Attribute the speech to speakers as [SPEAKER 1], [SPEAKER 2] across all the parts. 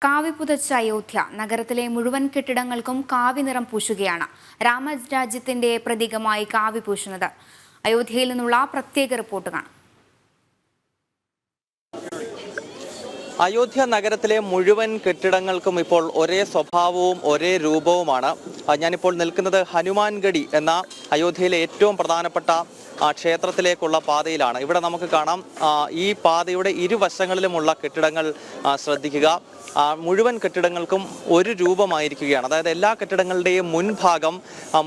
[SPEAKER 1] കാവി പുതച്ച അയോധ്യ നഗരത്തിലെ മുഴുവൻ കെട്ടിടങ്ങൾക്കും കാവി നിറം പൂശുകയാണ്. രാമരാജ്യത്തിന്റെ പ്രതീകമായി കാവി പൂശുന്നത്. അയോധ്യയിൽ നിന്നുള്ള പ്രത്യേക റിപ്പോർട്ട് കാണാം.
[SPEAKER 2] അയോധ്യ നഗരത്തിലെ മുഴുവൻ കെട്ടിടങ്ങൾക്കും ഇപ്പോൾ ഒരേ സ്വഭാവവും ഒരേ രൂപവുമാണ്. ഞാനിപ്പോൾ നിൽക്കുന്നത് ഹനുമാൻഗഡി എന്ന അയോധ്യയിലെ ഏറ്റവും പ്രധാനപ്പെട്ട ക്ഷേത്രത്തിലേക്കുള്ള പാതയിലാണ്. ഇവിടെ നമുക്ക് കാണാം ഈ പാതയുടെ ഇരുവശങ്ങളിലുമുള്ള കെട്ടിടങ്ങൾ ശ്രദ്ധിക്കുക. മുഴുവൻ കെട്ടിടങ്ങൾക്കും ഒരു രൂപമായിരിക്കുകയാണ്. അതായത് എല്ലാ കെട്ടിടങ്ങളുടെയും മുൻഭാഗം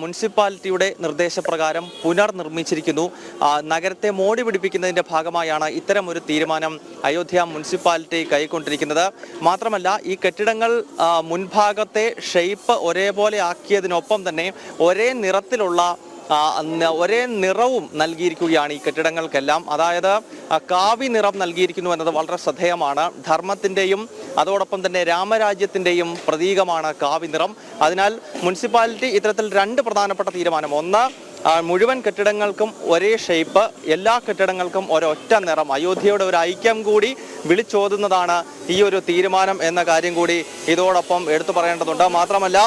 [SPEAKER 2] മുനിസിപ്പാലിറ്റിയുടെ നിർദ്ദേശപ്രകാരം പുനർനിർമ്മിച്ചിരിക്കുന്നു. നഗരത്തെ മോടി പിടിപ്പിക്കുന്നതിൻ്റെ ഭാഗമായാണ് ഇത്തരം ഒരു തീരുമാനം അയോധ്യ മുനിസിപ്പാലിറ്റി കൈക്കൊണ്ടിരിക്കുന്നത്. മാത്രമല്ല ഈ കെട്ടിടങ്ങൾ മുൻഭാഗത്തെ ഷേപ്പ് ഒരേപോലെ ആക്കിയതിനൊപ്പം തന്നെ ഒരേ നിറവും നൽകിയിരിക്കുകയാണ് ഈ കെട്ടിടങ്ങൾക്കെല്ലാം. അതായത് കാവി നിറം നൽകിയിരിക്കുന്നു എന്നത് വളരെ ശ്രദ്ധേയമാണ്. ധർമ്മത്തിൻ്റെയും അതോടൊപ്പം തന്നെ രാമരാജ്യത്തിൻ്റെയും പ്രതീകമാണ് കാവി നിറം. അതിനാൽ മുനിസിപ്പാലിറ്റി ഇത്തരത്തിൽ രണ്ട് പ്രധാനപ്പെട്ട തീരുമാനം. ഒന്ന്, മുഴുവൻ കെട്ടിടങ്ങൾക്കും ഒരേ ഷേപ്പ്, എല്ലാ കെട്ടിടങ്ങൾക്കും ഒരൊറ്റ നിറം. അയോധ്യയുടെ ഒരു ഐക്യം കൂടി വിളിച്ചോതുന്നതാണ് ഈ ഒരു തീരുമാനം എന്ന കാര്യം കൂടി ഇതോടൊപ്പം എടുത്തു പറയേണ്ടതുണ്ട്. മാത്രമല്ല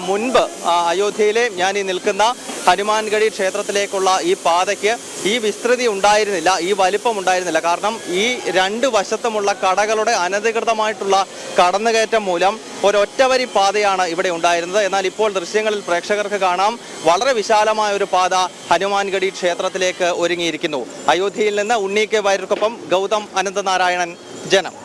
[SPEAKER 2] മുൻപ് അയോധ്യയിലെ ഞാൻ ഈ നിൽക്കുന്ന ഹനുമാൻഗഡി ക്ഷേത്രത്തിലേക്കുള്ള ഈ പാതയ്ക്ക് ഈ വിസ്തൃതി ഉണ്ടായിരുന്നില്ല, ഈ വലിപ്പം ഉണ്ടായിരുന്നില്ല. കാരണം ഈ രണ്ട് വശത്തുമുള്ള കടകളുടെ അനധികൃതമായിട്ടുള്ള കടന്നുകയറ്റം മൂലം ഒരൊറ്റവരി പാതയാണ് ഇവിടെ ഉണ്ടായിരുന്നത്. എന്നാൽ ഇപ്പോൾ ദൃശ്യങ്ങളിൽ പ്രേക്ഷകർക്ക് കാണാം വളരെ വിശാലമായ ഒരു പാത ഹനുമാൻഗഡി ക്ഷേത്രത്തിലേക്ക് ഒരുങ്ങിയിരിക്കുന്നു. അയോധ്യയിൽ നിന്ന് ഉണ്ണി കെ വാര്യർക്കൊപ്പം ഗൗതം അനന്തനാരായണൻ, ജനം.